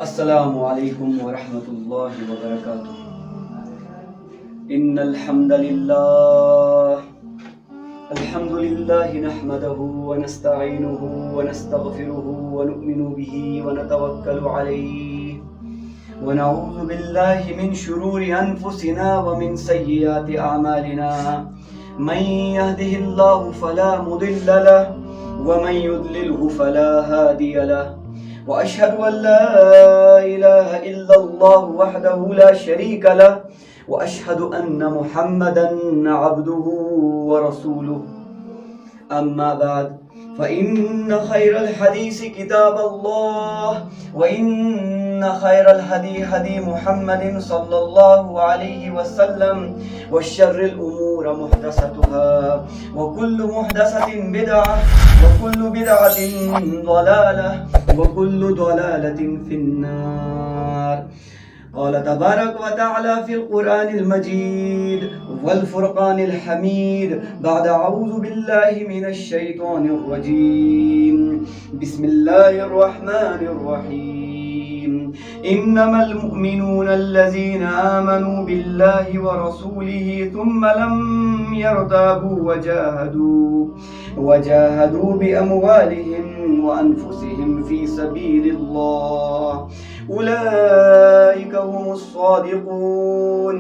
السلام علیکم ورحمۃ اللہ وبرکاتہ۔ ان الحمد للہ نحمده ونستعینه ونستغفره ونؤمن به ونتوکل علیہ ونعوذ باللہ من شرور انفسنا ومن سیئات اعمالنا من يهده الله فلا مضل له ومن يضلله فلا هادي له وأشهد أن لا إله إلا الله وحده لا شريك له وأشهد أن محمدا عبده ورسوله أما بعد فإن خير الحديث كتاب الله وإن خير الهدي هدي محمد صلى الله عليه وسلم وشر الأمور محدثاتها وكل محدثة بدعة وكل بدعة ضلالة وكل ضلالة في النار۔ قال تبارك وتعالى في القرآن المجيد والفرقان الحميد بعد أعوذ بالله من الشيطان الرجيم بسم الله الرحمن الرحيم إنما المؤمنون الذين آمنوا بالله ورسوله ثم لم يرتابوا وجاهدوا بأموالهم وأنفسهم في سبيل الله أولئك هم الصادقون۔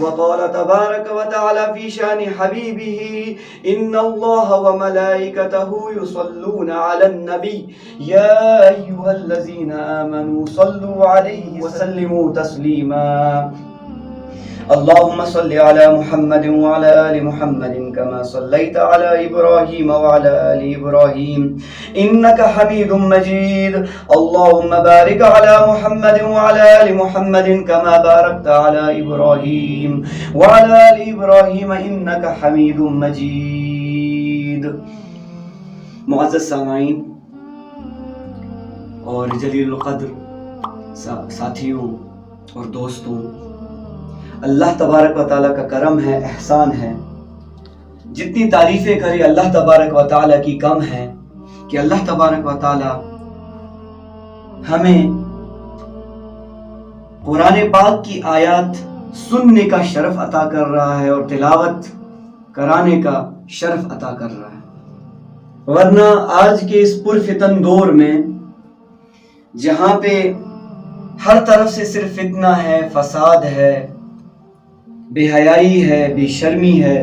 وقال تبارك وتعالى في شان حبيبه إن الله وملائكته يصلون على النبي يا أيها الذين آمنوا صلوا عليه وسلموا تسليما۔ اللهم صل على محمد وعلى آل محمد كما صليت على إبراهيم وعلى آل إبراهيم إنك حميد مجيد۔ اللهم بارك على محمد وعلى آل محمد كما باركت على إبراهيم وعلى آل إبراهيم إنك حميد مجيد۔ معزز سامعین اور جلیل القدر ساتھیوں اور دوستوں، اللہ تبارک و تعالیٰ کا کرم ہے، احسان ہے، جتنی تعریفیں کرے اللہ تبارک و تعالیٰ کی کم ہے کہ اللہ تبارک و تعالیٰ ہمیں قرآن پاک کی آیات سننے کا شرف عطا کر رہا ہے اور تلاوت کرانے کا شرف عطا کر رہا ہے۔ ورنہ آج کے اس پرفتن دور میں جہاں پہ ہر طرف سے صرف فتنہ ہے، فساد ہے، بے حیائی ہے، بے شرمی ہے،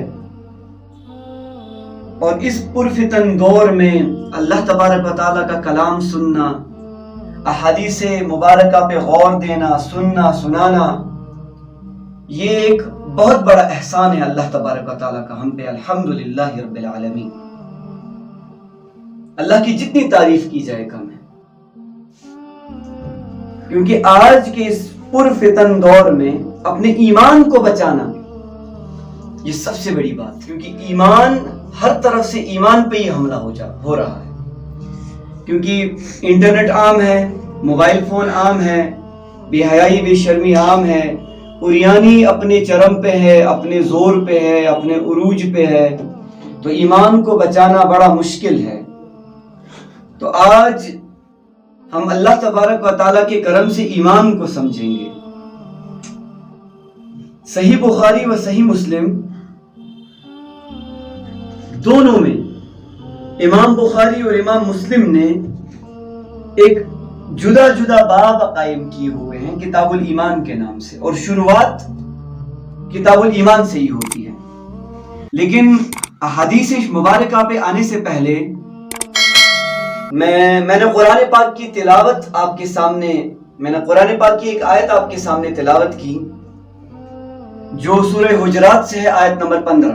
اور اس پرفتن دور میں اللہ تبارک و تعالیٰ کا کلام سننا، احادیث مبارکہ پہ غور دینا، سننا سنانا، یہ ایک بہت بڑا احسان ہے اللہ تبارک و تعالیٰ کا ہم پہ، الحمدللہ رب العالمین۔ اللہ کی جتنی تعریف کی جائے کم ہے، کیونکہ آج کے اس پرفتن دور میں اپنے ایمان کو بچانا یہ سب سے بڑی بات، کیونکہ ایمان ہر طرف سے ایمان پہ ہی حملہ ہو رہا ہے، کیونکہ انٹرنیٹ عام ہے، موبائل فون عام ہے، بے حیائی بے شرمی عام ہے، عریانی اپنے چرم پہ ہے، اپنے زور پہ ہے، اپنے عروج پہ ہے، تو ایمان کو بچانا بڑا مشکل ہے۔ تو آج ہم اللہ تبارک و تعالیٰ کے کرم سے ایمان کو سمجھیں گے۔ صحیح بخاری و صحیح مسلم دونوں میں امام بخاری اور امام مسلم نے ایک جدا جدا باب قائم کیے ہوئے ہیں کتاب الایمان کے نام سے، اور شروعات کتاب الایمان سے ہی ہوتی ہے۔ لیکن احادیث مبارکہ پہ آنے سے پہلے میں نے قرآن پاک کی تلاوت آپ کے سامنے، میں نے قرآن پاک کی ایک آیت آپ کے سامنے تلاوت کی جو سورہ حجرات سے ہے، آیت نمبر 15۔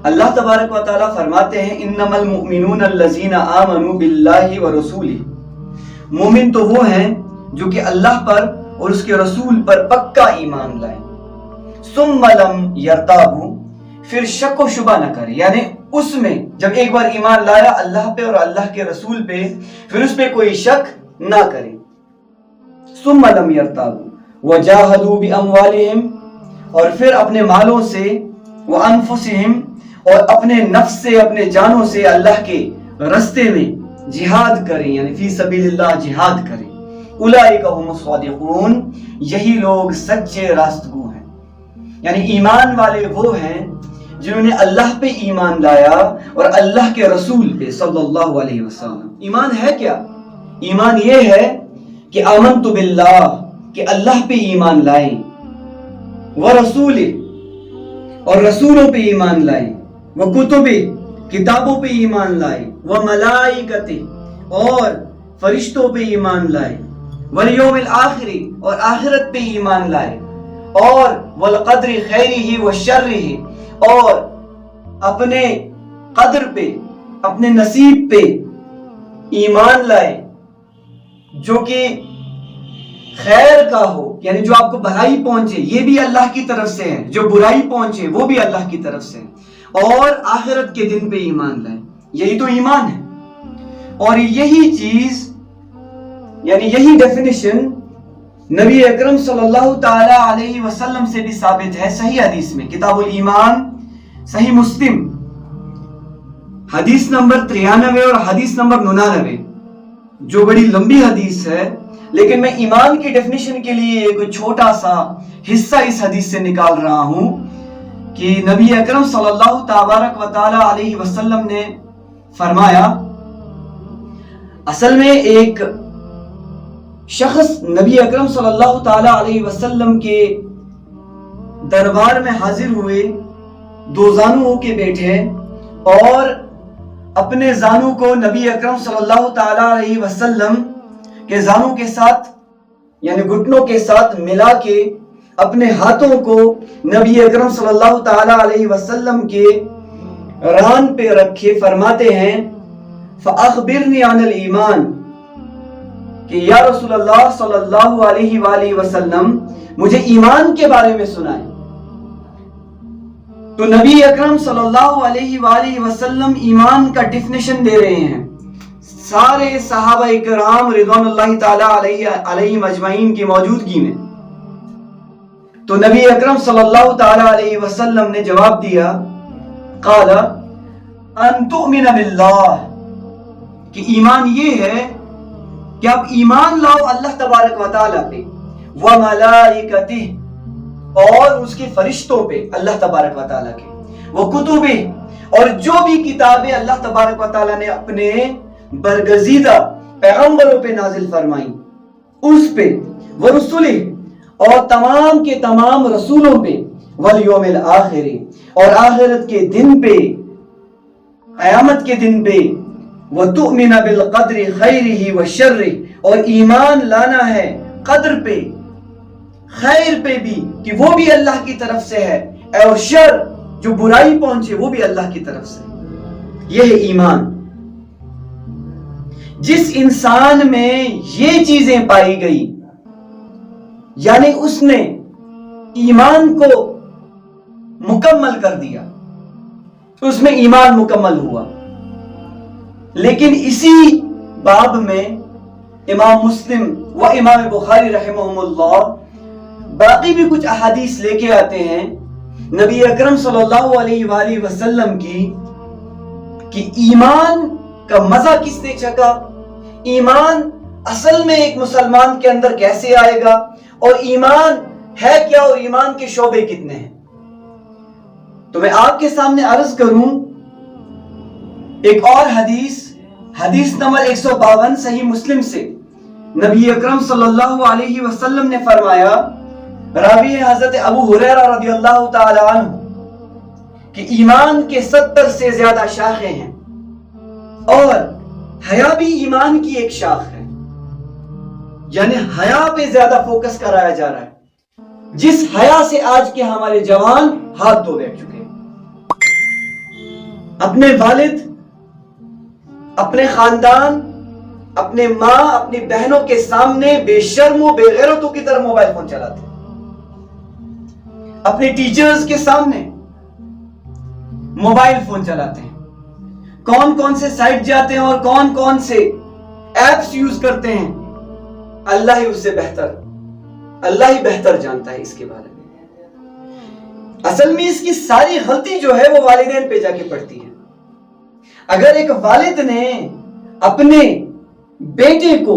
اللہ تبارک و تعالیٰ فرماتے ہیں انما المؤمنون الذین آمنوا باللہ ورسولہ، مومن تو وہ ہیں جو کہ اللہ پر اور اس کے رسول پر پکا ایمان لائیں، ثم لم یرتابوا، پھر شک و شبہ نہ کرے، یعنی اس میں جب ایک بار ایمان لایا اللہ پہ اور اللہ کے رسول پہ، پھر اس پہ کوئی شک نہ کرے۔ ثم لم یرتابوا وجاہدوا باموالہم، اور پھر اپنے مالوں سے، وانفسہم، اور اپنے نفس سے، اپنے جانوں سے اللہ کے رستے میں جہاد کریں، یعنی فی سبیل اللہ جہاد کریں، اولئک هم الصادقون، یہی لوگ سچے راستگو ہیں. یعنی ایمان والے وہ ہیں جنہوں نے اللہ پہ ایمان لایا اور اللہ کے رسول پہ صلی اللہ علیہ وسلم. ایمان ہے کیا؟ ایمان یہ ہے کہ آمنت باللہ، کہ اللہ پہ ایمان لائیں، ورسول، اور رسولوں پہ ایمان لائیں، وکتب، کتابوں پہ ایمان لائیں، وملائکت، اور فرشتوں پہ ایمان لائیں، والیوم الآخر، اور آخرت پہ ایمان لائیں، اور والقدر خیرہ وشرہ، اور اپنے قدر پہ، اپنے نصیب پہ ایمان لائے جو کہ خیر کا ہو، یعنی جو آپ کو بھلائی پہنچے یہ بھی اللہ کی طرف سے ہے، جو برائی پہنچے وہ بھی اللہ کی طرف سے ہے، اور آخرت کے دن پہ ایمان لائے. یہی تو ایمان ہے. اور یہی چیز، یعنی یہی ڈیفینیشن نبی اکرم صلی اللہ تعالی علیہ وسلم سے بھی ثابت ہے صحیح حدیث میں. کتاب الایمان، صحیح مسلم، حدیث نمبر 93 اور حدیث نمبر 99، جو بڑی لمبی حدیث ہے، لیکن میں ایمان کی ڈیفینیشن کے لیے ایک چھوٹا سا حصہ اس حدیث سے نکال رہا ہوں کہ نبی اکرم صلی اللہ تبارک و تعالی علیہ وسلم نے فرمایا، اصل میں ایک شخص نبی اکرم صلی اللہ تعالی علیہ وسلم کے دربار میں حاضر ہوئے، دو زانوں کے بیٹھے، اور اپنے زانوں کو نبی اکرم صلی اللہ تعالی علیہ وسلم کے زانوں کے ساتھ، یعنی گھٹنوں کے ساتھ ملا کے اپنے ہاتھوں کو نبی اکرم صلی اللہ تعالی علیہ وسلم کے ران پہ رکھے فرماتے ہیں، فَأَخْبِرْنِي عَنِ الْإِيمَانِ، کہ یا رسول اللہ صلی اللہ علیہ وآلہ وسلم مجھے ایمان کے بارے میں سنائیں. تو نبی اکرم صلی اللہ علیہ وآلہ وسلم ایمان کا ڈیفینیشن دے رہے ہیں سارے صحابہ کرام رضوان اللہ تعالی علیہم اجمعین کی موجودگی میں. تو نبی اکرم صلی اللہ تعالی علیہ وسلم نے جواب دیا، قال ان تؤمن باللہ، کہ ایمان یہ ہے کہ آپ ایمان لاؤ اللہ تبارک و تعالیٰ پہ، وملائکتہ، اور اس کے فرشتوں پہ اللہ تبارک و تعالیٰ کے، وکتبہ، اور جو بھی کتابیں اللہ تبارک و تعالیٰ نے اپنے برگزیدہ پیغمبروں پہ نازل فرمائیں اس پہ، ورسلہ، اور تمام کے تمام رسولوں پہ، والیوم الآخر، اور آخرت کے دن پہ، قیامت کے دن پہ، وَتُؤْمِنَ بِالْقَدْرِ خَيْرِهِ وَشَرِّهِ، اور ایمان لانا ہے قدر پہ، خیر پہ بھی کہ وہ بھی اللہ کی طرف سے ہے، اور شر جو برائی پہنچے وہ بھی اللہ کی طرف سے. یہ ہے ایمان. جس انسان میں یہ چیزیں پائی گئی، یعنی اس نے ایمان کو مکمل کر دیا، اس میں ایمان مکمل ہوا. لیکن اسی باب میں امام مسلم و امام بخاری رحمہم اللہ باقی بھی کچھ احادیث لے کے آتے ہیں نبی اکرم صلی اللہ علیہ وآلہ وسلم کی، کہ ایمان کا مزہ کس نے چکھا، ایمان اصل میں ایک مسلمان کے اندر کیسے آئے گا، اور ایمان ہے کیا، اور ایمان کے شعبے کتنے ہیں. تو میں آپ کے سامنے عرض کروں ایک اور حدیث نمبر 152 صحیح مسلم سے. نبی اکرم صلی اللہ علیہ وسلم نے فرمایا، راوی ہے حضرت ابو ہریرہ رضی اللہ تعالی عنہ، کہ ایمان کے 70 سے زیادہ شاخیں ہیں، اور حیا بھی ایمان کی ایک شاخ ہے. یعنی حیا پہ زیادہ فوکس کرایا جا رہا ہے، جس حیا سے آج کے ہمارے جوان ہاتھ دھو بیٹھ چکے ہیں. اپنے والد، اپنے خاندان، اپنے ماں، اپنی بہنوں کے سامنے بے شرم و بے غیرتوں کی طرح موبائل فون چلاتے ہیں. اپنے ٹیچرز کے سامنے موبائل فون چلاتے ہیں. کون کون سے سائٹ جاتے ہیں اور کون کون سے ایپس یوز کرتے ہیں، اللہ ہی اس سے بہتر، اللہ ہی بہتر جانتا ہے اس کے بارے میں. اصل میں اس کی ساری غلطی جو ہے وہ والدین پہ جا کے پڑتی ہے. اگر ایک والد نے اپنے بیٹے کو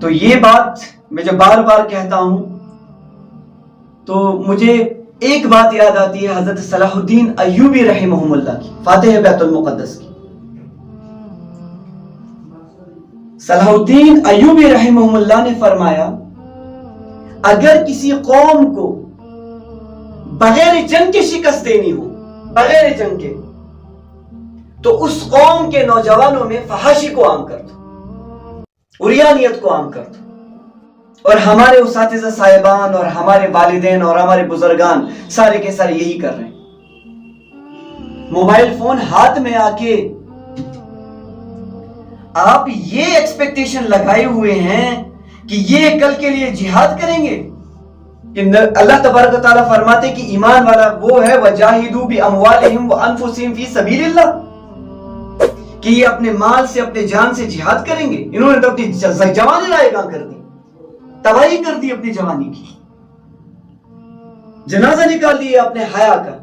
تو یہ بات میں جو بار بار کہتا ہوں تو مجھے ایک بات یاد آتی ہے حضرت صلاح الدین ایوبی رحمہ اللہ کی، فاتح بیت المقدس کی۔ صلاح الدین ایوبی رحمہ اللہ نے فرمایا اگر کسی قوم کو بغیر جنگ کے شکست دینی ہو، بغیر جنگ کے، تو اس قوم کے نوجوانوں میں فحاشی کو عام کر دو، عریانیت کو عام کر دو۔ اور ہمارے اساتذہ صاحبان اور ہمارے والدین اور ہمارے بزرگان سارے کے سارے یہی کر رہے ہیں۔ موبائل فون ہاتھ میں آ کے آپ یہ ایکسپیکٹیشن لگائے ہوئے ہیں کہ یہ کل کے لیے جہاد کریں گے۔ اللہ تبارک و تعالیٰ فرماتے کہ ایمان والا وہ ہے وَجَاهِدُوا بِأَمْوَالِهِمْ وَأَنفُسِهِمْ فِي سَبِيلِ اللَّهِ، کہ یہ اپنے مال سے اپنے جان سے جہاد کریں گے۔ انہوں نے تو اپنی جوانی رائے گاں کر دی، تباہی کر دی اپنی جوانی کی، جنازہ نکال دیے اپنے حیا کا۔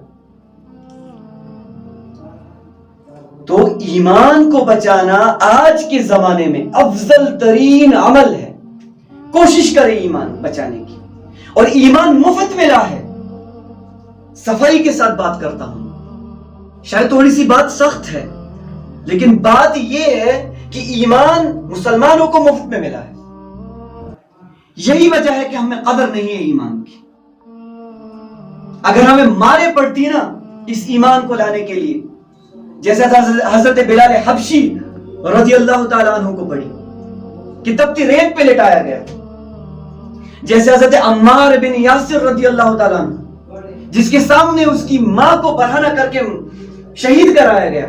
تو ایمان کو بچانا آج کے زمانے میں افضل ترین عمل ہے۔ کوشش کریں ایمان بچانے کی، اور ایمان مفت ملا ہے۔ صفائی کے ساتھ بات کرتا ہوں، شاید تھوڑی سی بات سخت ہے، لیکن بات یہ ہے کہ ایمان مسلمانوں کو مفت میں ملا ہے۔ یہی وجہ ہے کہ ہمیں قدر نہیں ہے ایمان کی۔ اگر ہمیں مارے پڑتی نا اس ایمان کو لانے کے لیے، جیسے حضرت بلال حبشی رضی اللہ تعالیٰ عنہ کو پڑھی کہ تپتی ریت پہ لٹایا گیا، جیسے حضرت عمار بن یاسر رضی اللہ تعالیٰ عنہ جس کے سامنے اس کی ماں کو برہنہ کر کے شہید کرایا گیا،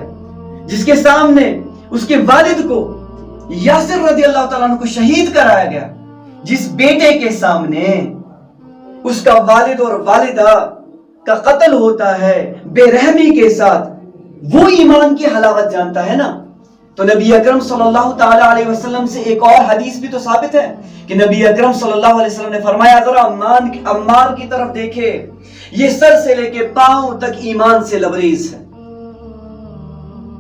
جس کے سامنے اس کے والد کو یاسر رضی اللہ تعالیٰ عنہ کو شہید کرایا گیا، جس بیٹے کے سامنے اس کا والد اور والدہ کا قتل ہوتا ہے بے رحمی کے ساتھ، وہ ایمان کی حلاوت جانتا ہے نا۔ تو نبی اکرم صلی اللہ تعالی علیہ وسلم سے ایک اور حدیث بھی تو ثابت ہے کہ نبی اکرم صلی اللہ علیہ وسلم نے فرمایا ذرا عمار کی طرف دیکھے، یہ سر سے لے کے پاؤں تک ایمان سے لبریز ہے،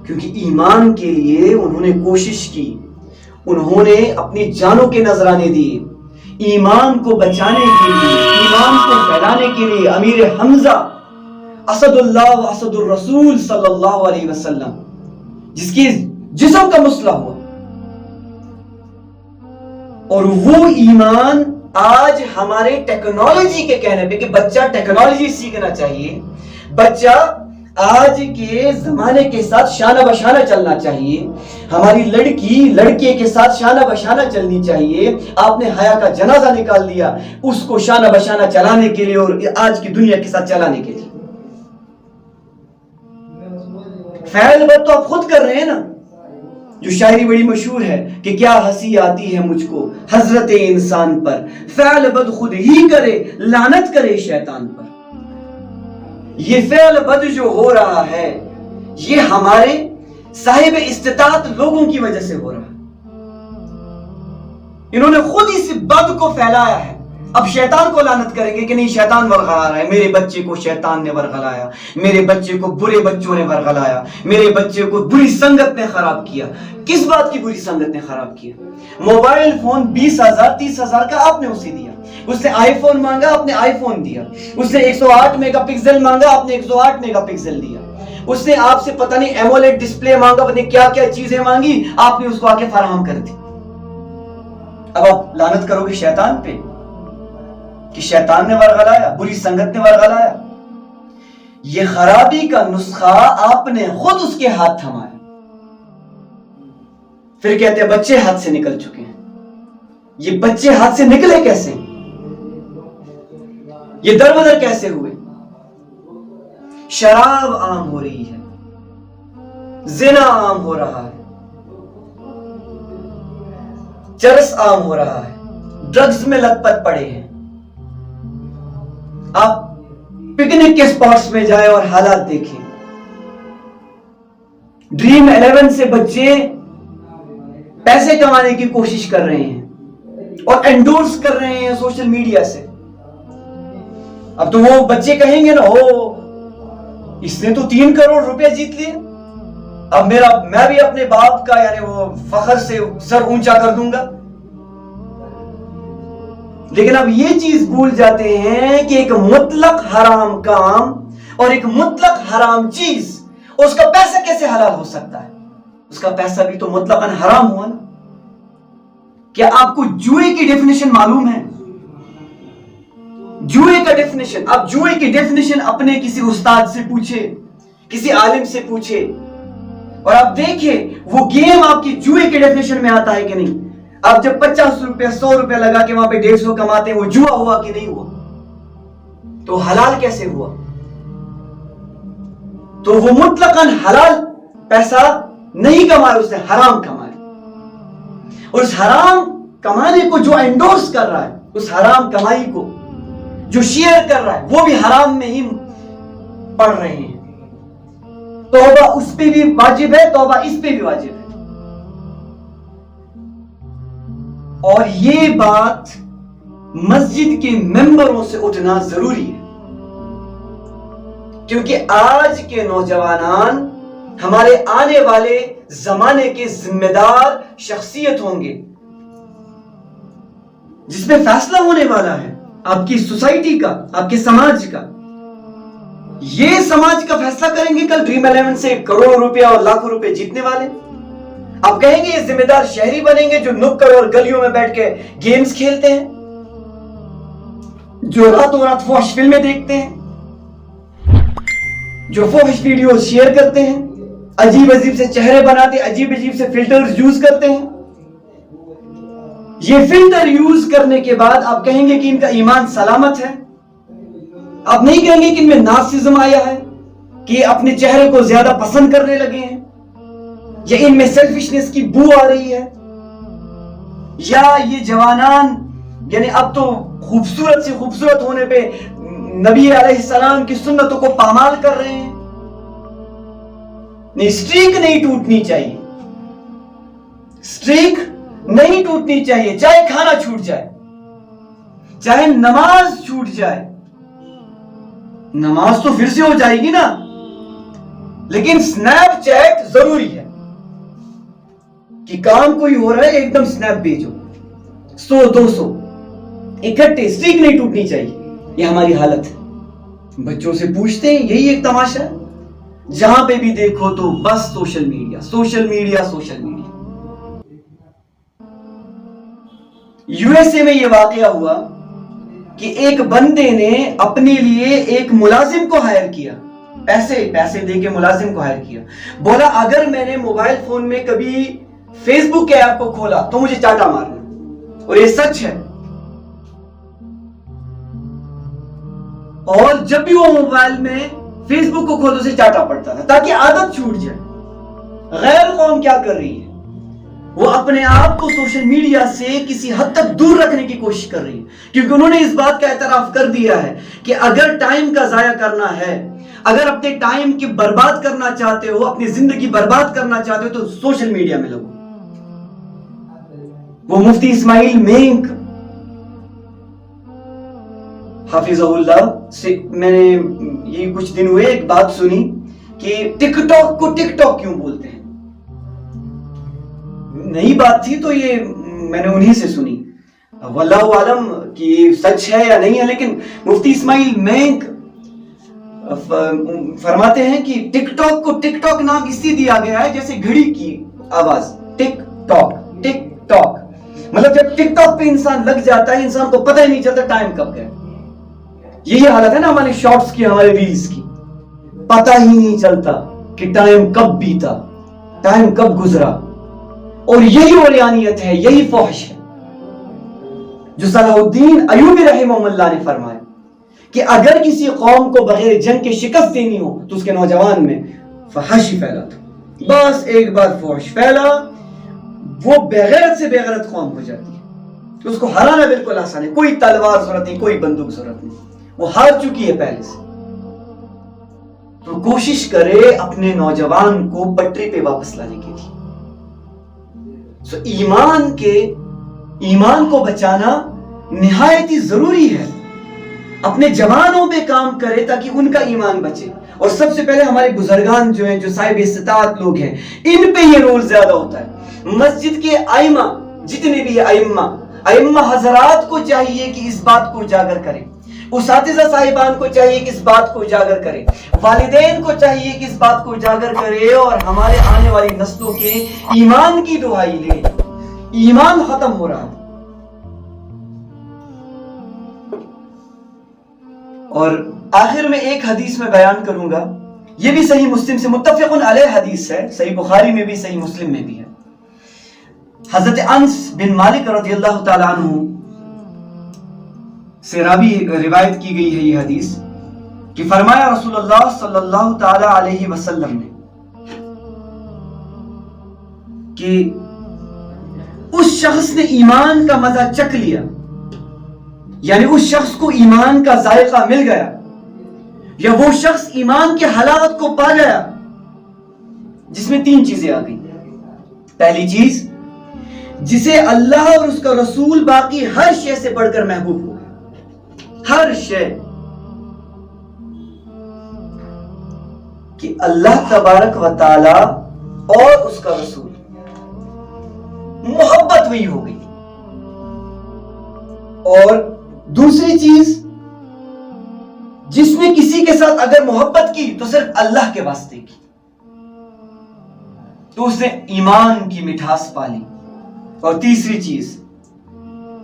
کیونکہ ایمان کے لیے انہوں نے کوشش کی، انہوں نے اپنی جانوں کے نذرانے دیے، ایمان کو بچانے کے لیے، ایمان کو پھیلانے کے لیے۔ امیر حمزہ اسد اللہ و اسد الرسول صلی اللہ علیہ وسلم جس کی جسم کا مسئلہ ہوا، اور وہ ایمان آج ہمارے ٹیکنالوجی کے کہنے پہ کہ بچہ ٹیکنالوجی سیکھنا چاہیے، بچہ آج کے زمانے کے ساتھ شانہ بشانہ چلنا چاہیے، ہماری لڑکی لڑکے کے ساتھ شانہ بشانہ چلنی چاہیے۔ آپ نے حیا کا جنازہ نکال دیا اس کو شانہ بشانہ چلانے کے لیے اور آج کی دنیا کے ساتھ چلانے کے لیے۔ فعل بد تو آپ خود کر رہے ہیں نا، جو شاعری بڑی مشہور ہے کہ کیا ہنسی آتی ہے مجھ کو حضرت انسان پر، فعل بد خود ہی کرے لعنت کرے شیطان پر۔ یہ فعل بد جو ہو رہا ہے یہ ہمارے صاحب استطاعت لوگوں کی وجہ سے ہو رہا ہے، انہوں نے خود اس بد کو پھیلایا ہے۔ اب شیطان کو لعنت کریں گے کہ نہیں شیطان ورغلا رہا ہے، میرے بچے کو شیطان نے ورغلایا، میرے بچے کو برے بچوں نے ورغلایا، میرے بچے کو بری سنگت نے خراب کیا۔ کس بات کی بری سنگت نے خراب کیا؟ موبائل فون 20,000 30,000 کا آپ نے اسے دیا، اس نے آئی فون مانگا آپ نے آئی فون دیا، اس نے 108 میگا پکسل مانگا آپ نے 108 میگا پکسل دیا، اس نے آپ سے پتہ نہیں ایمولیڈ ڈسپلے مانگا، پتہ نہیں کیا کیا چیزیں مانگی، آپ نے اس کو آ کے فراہم کر دی۔ اب آپ لعنت کرو گے شیطان پہ کہ شیطان نے ورغلایا، بری سنگت نے ورغلایا۔ یہ خرابی کا نسخہ آپ نے خود اس کے ہاتھ تھمایا، پھر کہتے ہیں بچے ہاتھ سے نکل چکے ہیں۔ یہ بچے ہاتھ سے نکلے کیسے؟ یہ در بدر کیسے ہوئے؟ شراب عام ہو رہی ہے، زنا عام ہو رہا ہے، چرس عام ہو رہا ہے، ڈرگز میں لت پت پڑے ہیں۔ آپ پکنک کے سپاٹس میں جائیں اور حالات دیکھیں، ڈریم 11 سے بچے پیسے کمانے کی کوشش کر رہے ہیں اور انڈورس کر رہے ہیں سوشل میڈیا سے۔ اب تو وہ بچے کہیں گے نا اس نے تو 3 کروڑ روپے جیت لیے، اب میں بھی اپنے باپ کا یعنی وہ فخر سے سر اونچا کر دوں گا۔ لیکن اب یہ چیز بھول جاتے ہیں کہ ایک مطلق حرام کام اور ایک مطلق حرام چیز، اس کا پیسہ کیسے حلال ہو سکتا ہے؟ اس کا پیسہ بھی تو مطلقاً حرام ہوا نا۔ کیا آپ کو جوئے کی ڈیفینیشن معلوم ہے؟ جوئے کا ڈیفینیشن، آپ جوئے کی ڈیفینیشن اپنے کسی استاد سے پوچھے، کسی عالم سے پوچھے، اور آپ دیکھیں وہ گیم آپ کی جوئے کے ڈیفینیشن میں آتا ہے کہ نہیں۔ آپ جب 50 روپے 100 روپے لگا کے وہاں پہ 150 کماتے ہیں، وہ جوا ہوا کہ نہیں ہوا؟ تو حلال کیسے ہوا؟ تو وہ مطلقاً حلال پیسہ نہیں کمایا، اس نے حرام کمایا، اور اس حرام کمانے کو جو انڈورس کر رہا ہے، اس حرام کمائی کو جو شیئر کر رہا ہے، وہ بھی حرام میں ہی پڑھ رہے ہیں۔ توبہ اس پہ بھی واجب ہے، توبہ اس پہ بھی واجب ہے۔ اور یہ بات مسجد کے ممبروں سے اٹھنا ضروری ہے، کیونکہ آج کے نوجوانان ہمارے آنے والے زمانے کے ذمہ دار شخصیت ہوں گے، جس میں فیصلہ ہونے والا ہے آپ کی سوسائٹی کا، آپ کے سماج کا۔ یہ سماج کا فیصلہ کریں گے کل ڈریم 11 سے کروڑوں روپیہ اور لاکھوں روپے جیتنے والے۔ آپ کہیں گے یہ ذمہ دار شہری بنیں گے جو نکڑ اور گلیوں میں بیٹھ کے گیمز کھیلتے ہیں، جو راتوں رات فحش فلمیں دیکھتے ہیں، جو فحش ویڈیوز شیئر کرتے ہیں، عجیب عجیب سے چہرے بناتے، عجیب عجیب سے فلٹرز یوز کرتے ہیں۔ یہ فلٹر یوز کرنے کے بعد آپ کہیں گے کہ ان کا ایمان سلامت ہے؟ آپ نہیں کہیں گے کہ ان میں نارسزم آیا ہے، کہ اپنے چہرے کو زیادہ پسند کرنے لگے ہیں، یا ان میں سیلفشنس کی بو آ رہی ہے، یا یہ جوانان یعنی اب تو خوبصورت سے خوبصورت ہونے پہ نبی علیہ السلام کی سنتوں کو پامال کر رہے ہیں۔ نہیں، سٹریک نہیں ٹوٹنی چاہیے، سٹریک نہیں ٹوٹنی چاہیے، چاہے کھانا چھوٹ جائے، چاہے نماز چھوٹ جائے۔ نماز تو پھر سے ہو جائے گی نا، لیکن سنیپ چیٹ ضروری ہے کہ کام کوئی ہو رہا ہے ایک دم سنیپ بھیجو، 100 200 اکٹھے، سٹریک نہیں ٹوٹنی چاہیے۔ یہ ہماری حالت ہے۔ بچوں سے پوچھتے ہیں، یہی ایک تماشا ہے، جہاں پہ بھی دیکھو تو بس social media social media social media. U S A میں یہ واقعہ ہوا کہ ایک بندے نے اپنے لیے ایک ملازم کو ہائر کیا، پیسے دے کے ملازم کو ہائر کیا۔ بولا اگر میں نے موبائل فون میں کبھی فیس بک کے ایپ کو کھولا تو مجھے چاٹا مارنا، اور یہ سچ ہے۔ اور جب بھی وہ موبائل میں فیس بک کو کھولتے اسے چاٹا پڑتا تھا، تاکہ عادت چھوٹ جائے۔ غیر قوم کیا کر رہی ہے؟ وہ اپنے آپ کو سوشل میڈیا سے کسی حد تک دور رکھنے کی کوشش کر رہی ہے، کیونکہ انہوں نے اس بات کا اعتراف کر دیا ہے کہ اگر ٹائم کا ضائع کرنا ہے، اگر اپنے ٹائم کی برباد کرنا چاہتے ہو، اپنی زندگی برباد کرنا چاہتے ہو، تو سوشل میڈیا میں لگو۔ وہ مفتی اسماعیل مینک حافظہ اللہ سے میں نے یہ کچھ دن ہوئے ایک بات سنی کہ ٹک ٹاک کو ٹک ٹاک کیوں بولتے ہیں۔ نئی بات تھی تو یہ میں نے انہی سے سنی، واللہ عالم کہ یہ سچ ہے یا نہیں ہے، لیکن مفتی اسماعیل مینک فرماتے ہیں کہ ٹک ٹاک کو ٹک ٹاک نام اس لیے دیا گیا ہے جیسے گھڑی کی آواز، ٹک ٹاک ٹک ٹاک، مطلب جب ٹک ٹاک پہ انسان لگ جاتا ہے انسان کو پتہ ہی نہیں چلتا ٹائم کب گیا۔ یہی حالت ہے نا ہمارے شارٹس کی، ہمارے ریلز کی، پتہ ہی نہیں چلتا کہ ٹائم کب بیتا، ٹائم کب گزرا۔ اور یہی اوریانیت ہے، یہی فحش ہے جو صلاح الدین ایوبی رحمہ اللہ نے فرمایا کہ اگر کسی قوم کو بغیر جنگ کے شکست دینی ہو تو اس کے نوجوان میں فحش پھیلا دو۔ بس ایک بار فحش پھیلا، وہ بغیرت سے بغیرت قوم ہو جاتی ہے، اس کو ہرانا بالکل آسان ہے، کوئی تلوار ضرورت نہیں، کوئی بندوق ضرورت نہیں، وہ ہار چکی ہے پہلے سے۔ تو کوشش کرے اپنے نوجوان کو پٹری پہ واپس لانے کے لیے۔ ایمان کو بچانا نہایت ہی ضروری ہے۔ اپنے جوانوں پہ کام کرے تاکہ ان کا ایمان بچے، اور سب سے پہلے ہمارے بزرگان جو ہیں، جو صاحب استطاعت لوگ ہیں، ان پہ یہ رول زیادہ ہوتا ہے۔ مسجد کے ائمہ جتنے بھی ائمہ ائمہ حضرات کو چاہیے کہ اس بات کو اجاگر کریں، اساتذہ صاحبان کو چاہیے کہ اس بات کو اجاگر کرے، والدین کو چاہیے کہ اس بات کو اجاگر کرے، اور ہمارے آنے والی نسلوں کے ایمان کی دہائی لے۔ ایمان ختم ہو رہا ہے۔ اور آخر میں ایک حدیث میں بیان کروں گا، یہ بھی صحیح مسلم سے متفق علیہ حدیث ہے، صحیح بخاری میں بھی صحیح مسلم میں بھی ہے۔ حضرت انس بن مالک رضی اللہ تعالیٰ عنہ سے روایت کی گئی ہے یہ حدیث کہ فرمایا رسول اللہ صلی اللہ تعالی علیہ وسلم نے کہ اس شخص نے ایمان کا مزہ چکھ لیا، یعنی اس شخص کو ایمان کا ذائقہ مل گیا، یا وہ شخص ایمان کی حلاوت کو پا گیا، جس میں 3 چیزیں آ گئی۔ پہلی چیز، جسے اللہ اور اس کا رسول باقی ہر شے سے بڑھ کر محبوب ہو گیا، ہر شے، کہ اللہ تبارک و تعالی اور اس کا رسول، محبت وہی ہو گئی۔ اور دوسری چیز، جس نے کسی کے ساتھ اگر محبت کی تو صرف اللہ کے واسطے کی، تو اس نے ایمان کی مٹھاس پالی۔ اور تیسری چیز،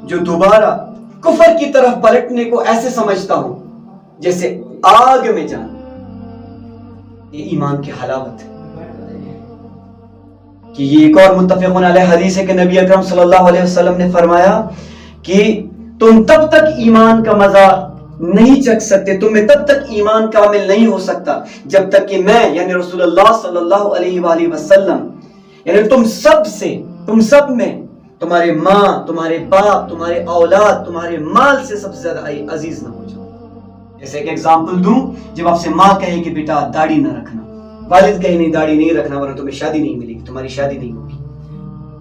جو دوبارہ کفر کی طرف پلٹنے کو ایسے سمجھتا ہو جیسے آگ میں جانا، یہ ایمان کی حلاوت ہے۔ کہ یہ ایک اور متفق علیہ حدیث ہے کہ نبی اکرم صلی اللہ علیہ وسلم نے فرمایا کہ تم تب تک ایمان کا مزہ نہیں چکھ سکتے، تمہیں تب تک ایمان کامل نہیں ہو سکتا جب تک کہ میں، یعنی رسول اللہ صلی اللہ علیہ وآلہ وسلم، یعنی تم سب میں تمہارے ماں، تمہارے باپ، تمہارے اولاد، تمہارے مال سے سب سے زیادہ عزیز نہ ہو جاؤ۔ جیسے ایک ایگزامپل دوں، جب آپ سے ماں کہے کہ بیٹا داڑھی نہ رکھنا، والد کہے نہیں داڑھی نہیں رکھنا ورنہ تمہیں شادی نہیں ملے گی، تمہاری شادی نہیں ہوگی۔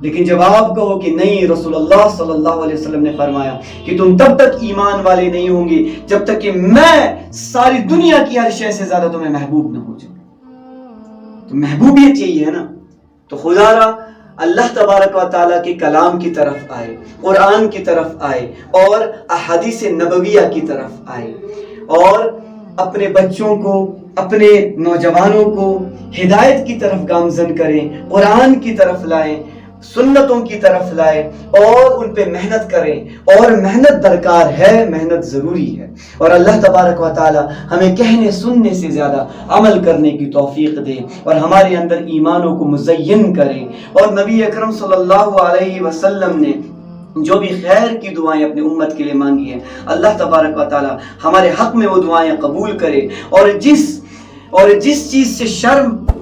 لیکن جب آپ کہو کہ نہیں، رسول اللہ صلی اللہ علیہ وسلم نے فرمایا کہ تم تب تک ایمان والے نہیں ہوں گے جب تک کہ میں ساری دنیا کی ہر شے سے زیادہ تمہیں محبوب نہ ہو جاؤں۔ تو محبوبیت یہی ہے نا۔ تو خدا را اللہ تبارک و تعالیٰ کے کلام کی طرف آئے، قرآن کی طرف آئے، اور احادیث نبویہ کی طرف آئے، اور اپنے بچوں کو، اپنے نوجوانوں کو ہدایت کی طرف گامزن کریں، قرآن کی طرف لائیں، سنتوں کی طرف لائیں، اور ان پہ محنت کریں۔ اور محنت درکار ہے، محنت ضروری ہے، اور اللہ تبارک و تعالی ہمیں کہنے سننے سے زیادہ عمل کرنے کی توفیق دے، اور ہمارے اندر ایمانوں کو مزین کرے۔ اور نبی اکرم صلی اللہ علیہ وسلم نے جو بھی خیر کی دعائیں اپنی امت کے لیے مانگی ہیں، اللہ تبارک و تعالی ہمارے حق میں وہ دعائیں قبول کرے، اور جس چیز سے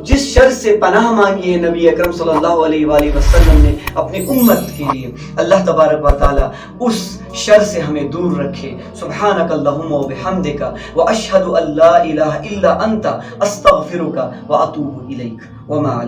جس شر سے پناہ مانگی ہے نبی اکرم صلی اللہ علیہ وآلہ وسلم نے اپنی امت کے لیے، اللہ تبارک و تعالی اس شر سے ہمیں دور رکھے۔ سبحانک اللہم و بحمدک و اشہد ان لا الہ الا انت استغفرک و اتوب الیک وما علیک۔